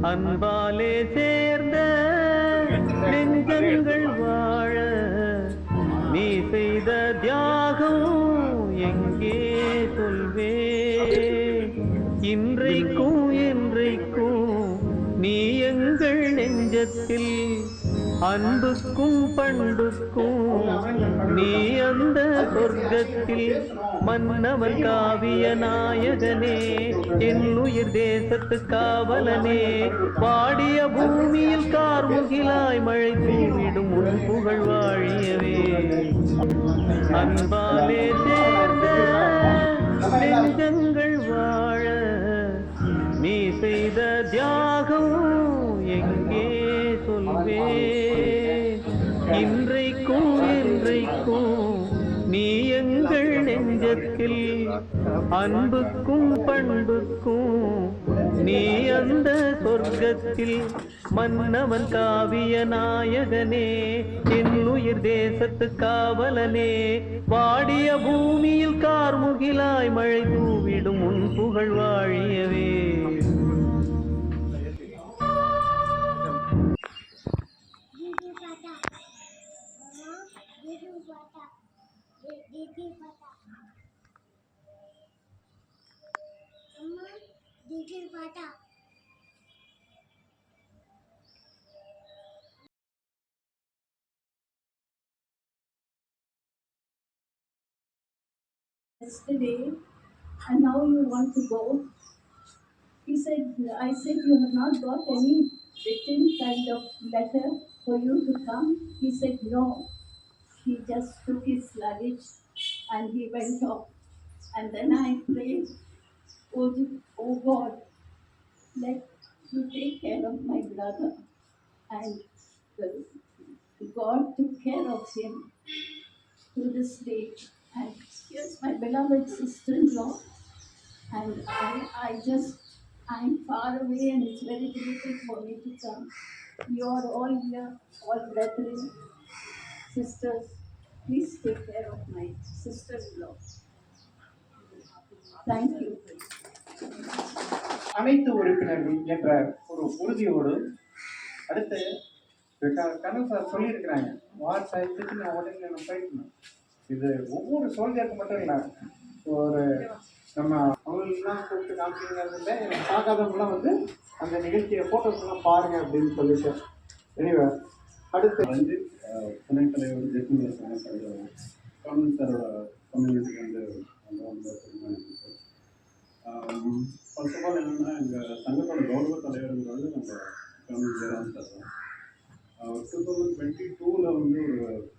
அன்பாலே சேர்ந்த நெஞ்சங்கள் வாழ நீ செய்த தியாகம் எங்கே சொல்வே? இன்றைக்கும் என்றைக்கும் நீ எங்கள் நெஞ்சத்தில் அன்புக்கும் பண்புக்கும் நீ அந்த சொர்க்கத்தில் மன்னவன் காவிய நாயகனே, என் உயிர் தேசத்து காவலனே, பாடிய பூமியில் கார்முகிலாய் மழை தூவிடும் உன் புகழ் வாழியவே. அன்பாலே சேர்ந்த நெஞ்சங்கள் வாழ நீ செய்த தியாகம் எங்கே சொல்வே? இன்றைக்கும் என்றைக்கும் நீ எங்கள் நெஞ்சத்தில் அன்புக்கும் பண்புக்கும் நீ அந்த சொர்க்கத்தில் மன்னவன் காவிய நாயகனே, என் உயிர் தேசத்து காவலனே, வாடிய பூமியில் கார்முகிலாய் மழை தூவிடும் உன் புகழ் வாழியவே. Yesterday, and now you want to go? He said, I said, you have not got any written kind of letter for you to come? He said, no. He just took his luggage and he went off. And then I prayed, oh God, let you take care of my brother. And God took care of him to this day. And here's my beloved sister-in-law. And I'm far away and it's very difficult for me to come. You are all here, all brethren, sisters. Please take care of my sister-in-law. Thank you. அனைத்து உறுப்பினர்கள் என்ற ஒரு உறுதியோடு அடுத்து கனவு sir சொல்லியிருக்கிறாங்க, வார் சாயத்துக்கு நான் உடனே நம்ம போயிட்டணும். இது ஒவ்வொரு சோல்ஜருக்கு மட்டும் இல்லை, ஒரு நம்ம அவங்களுக்குலாம் கூப்பிட்டு காமிக்கிறது இல்லை, எனக்கு பார்க்காதவங்களாம் வந்து அந்த நிகழ்ச்சியை ஃபோட்டோஸ்லாம் பாருங்க அப்படின்னு சொல்லிட்டு. எனிவே அடுத்து வந்து துணைத் தலைவர் ஜெயக்குமார் சாரோட கவர்மெண்ட் சாரோட கம்யூனிட்டி வந்து ஃபர்ஸ்ட் ஆஃப் ஆல் என்னென்னா எங்கள் சங்கத்தோட கௌரவ தலைவருங்கிறது நம்ம கவர்மெண்ட் ஜெயராம் சார் தான். 2022 வந்து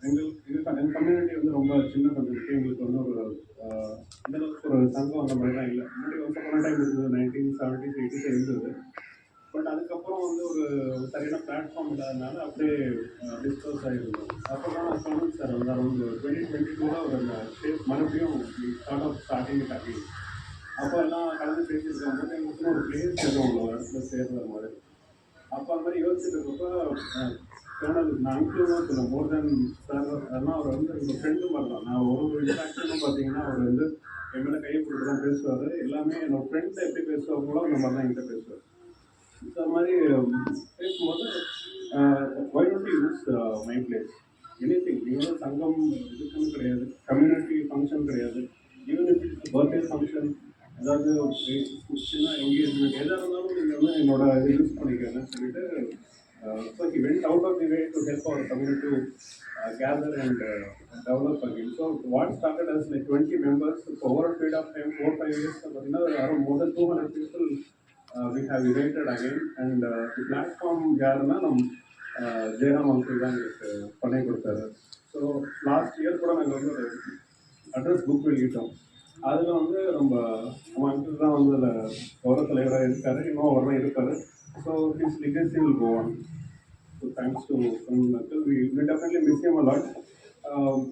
எங்கள் கம்யூனிட்டி வந்து ரொம்ப சின்ன கம்யூனிட்டி. எங்களுக்கு வந்து ஒரு இந்தளவுக்கு ஒரு சங்கம் அந்த மாதிரிலாம் இல்லை. முன்னாடி வந்து போன டைம் இருந்தது 1970s 80s இருந்தது. பட் அதுக்கப்புறம் வந்து ஒரு சரியான பிளாட்ஃபார்ம் இல்லாதனால அப்படியே டிஸ்கஸ் ஆகிருந்தோம். அப்போ தான் கவர்மெண்ட் சார் வந்து அரௌண்ட் 2022 ஒரு ஷேப் மறுபடியும் ஸ்டார்டிங் ஆகி அப்போ எல்லாம் கலந்து பேசியிருக்காங்க. எங்களுக்கு ஒரு பிளேஸ் எதுவும் ஒரு இடத்துல சேர்ற மாதிரி. அப்போ அந்த மாதிரி யோசிச்சுட்டு இருக்கப்போ நான் அங்கிளும் சொல்லுவேன், மோர் தென் சார். அதெல்லாம் அவர் வந்து எங்கள் ஃப்ரெண்டு மாதிரி தான். நான் ஒரு இன்ட்ராக்ஷனும் பார்த்தீங்கன்னா அவர் வந்து என் மேலே கையை கொடுத்து தான் பேசுவார். எல்லாமே என்னோடய ஃப்ரெண்டை எப்படி பேசுவாங்களோ அந்த மாதிரி தான் என்கிட்ட பேசுவார். இந்த மாதிரி பேசும்போது why don't you use my place anything. நீங்கள் வந்து சங்கம் இதுக்குன்னு கிடையாது, கம்யூனிட்டி ஃபங்க்ஷன் கிடையாது, even if it's birthday function, ஏதாவது சின்ன எங்கேஜ்மெண்ட் எதாக இருந்தாலும் நீங்கள் வந்து என்னோட இதை யூஸ் பண்ணிக்கிறேன்னு சொல்லிட்டு so he went out of the way to help our community to gather and develop again. So what started as like 20 members, so over a period of time 4-5 years around more than 200 people we have united again. And the platform யாருன்னா நம்ம Jayaram uncle தான் எங்களுக்கு பண்ணி கொடுத்தாரு. So last year கூட நாங்கள் வந்து ஒரு அட்ரஸ் புக் வெளியிட்டோம். அதில் வந்து நம்ம அங்கிள் தான் வந்து அதில் கௌரவ தலைவராக இருக்கார், இன்னும் அவர் தான் இருப்பார். So his legacy will go on. So thanks to Uncle, we definitely miss him a lot.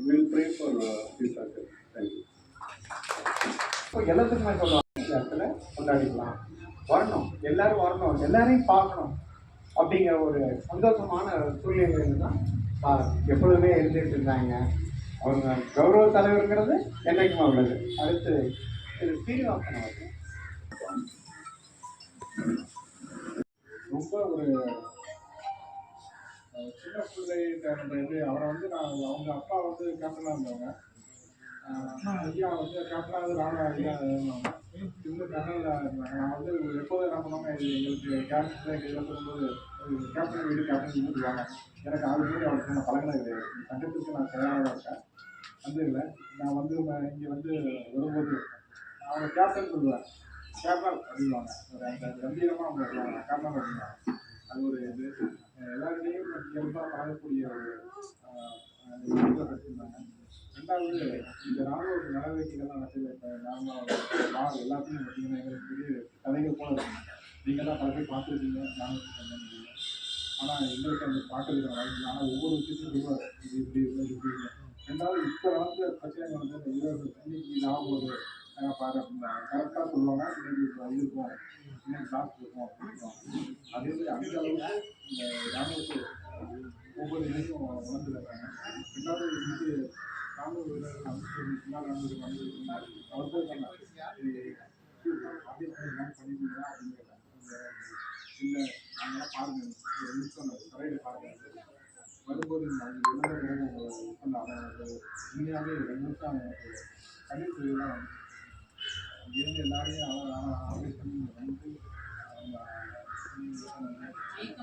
We'll pray for his uncle. Thank you. So எல்லாத்துக்குமே சொல்லுவாங்க, இந்த இடத்துல கொண்டாடிக்கலாம், வரணும், எல்லாரும் வரணும், எல்லாரையும் பார்க்கணும் அப்படிங்கிற ஒரு சந்தோஷமான சூழ்நிலைகள் தான் எப்பொழுதுமே இருந்துட்டு இருந்தாங்க. அவங்க கௌரவ தலைவருங்கிறது என்னைக்குமா உள்ளது. அடுத்து திரு ஸ்ரீனிவாசன் அவர்கள் ரொம்ப ஒரு சின்ன பிள்ளைன்றது அவரை வந்து அவங்க அப்பா வந்து கேப்டனாக இருந்தவங்க. ஐயா வந்து கேப்டனாக ராணுவ ஐயா இருந்தாங்க. இவங்க கர்னலாக இருந்தாங்க. நான் வந்து எப்போதும் என்ன பண்ணுவாங்க, எங்களுக்கு கேப்டன் இதெல்லாம் சொல்லும்போது கேப்டன் வீடு கேப்டன் வீடு சொல்லுவாங்க. எனக்கு அது மாதிரி அவருக்கு நான் பழகினது கிடையாது. சங்கத்துக்கு நான் தயாராக இருக்கேன். வந்து இல்லை நான் வந்து இங்கே வந்து வரும்போது அவங்க கேப்டன் சொல்லுவேன். கேப்டன் அப்படின்வாங்க. ஒரு அந்த கம்பீரமாக அவங்க சொல்லுவாங்க கேப்டன் அப்படின்வாங்க. அது ஒரு இது எல்லாருடையும் இயல்பாக பழகக்கூடிய ஒரு கற்றுருந்தாங்க. ரெண்டாவது இந்த ராணுவ நடவடிக்கைகள்லாம் நடக்குது. இப்போ நார்மலாக எல்லாத்தையும் பார்த்தீங்கன்னா எங்களுக்கு பெரிய கதைகள் போல இருக்குங்க. நீங்கள் தான் பல பேர் பார்த்துருக்கீங்க ராணுவத்துக்கு. ஆனால் எங்களுக்கு அந்த பார்க்கறதுக்கு வாய்ப்பு. ஆனால் ஒவ்வொரு விஷயத்தையும் சொல்லுவார், இது இப்படி இப்படி. ரெண்டாவது இப்போ வந்து பிரச்சனைகள் வந்து இந்த வீரர்கள் இன்னைக்கு ஆகும்போது பாரு அப்படின்னா கரெக்டாக சொல்லுவாங்க. இன்னைக்கு இருக்கும், இன்னைக்கு கிளாஸ் இருக்கும் அப்படின்னு. அதே மாதிரி அந்த அளவுக்கு இந்த ராணுவத்தை ஒவ்வொரு இதையும் உணர்ந்துருக்காங்க. ரெண்டாவது வந்து ராணுவ வீரர்கள் அமைச்சர் முன்னாள் ராணுவ அமைச்சர் அவர்கள் சொன்னார், பண்ணிட்டீங்களா அப்படின்னு கேட்டாங்க. இல்லை நாங்களாம் பாருங்க ஒரு நிமிஷம் தரையில பாருங்க வரும்போது அவங்க இழந்த பிறகு சொன்னாங்க. உண்மையாகவே 2 நிமிஷம் எனக்கு கண்ணீர் துளியெல்லாம் வந்து இருந்து எல்லாரையும் ஆவேஸ் பண்ணி வந்து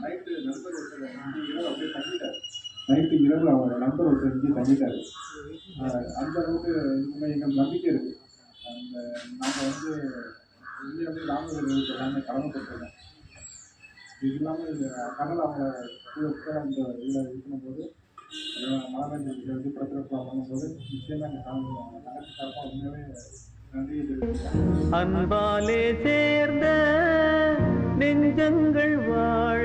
நைட்டு நண்பர் ஒருத்தர் இங்கே இரவு அப்படியே தங்கிட்டார். நைட்டு இரவு அவர் நண்பர் ஒருத்தர் இங்கே தங்கிட்டார். அந்த அளவுக்கு எங்களுக்கு நம்பிக்கை இருக்குது. அந்த நாங்கள் வந்து உண்மையாகவே ராணுவர்களுக்கு எல்லாமே கடமைப்பட்டிருக்கோம். இது இல்லாமல் இந்த கனல் அவங்க கூட அந்த இதில் இருக்கும்போது மகாராஜா வந்து பிரச்சனை பண்ணும்போது நிச்சயமாக இந்த நகரத்து சார்பாக உண்மையாகவே நன்றியை தெரிவிக்கிறேன். அன்பாலே சேர்ந்த நெஞ்சங்கள் வாழ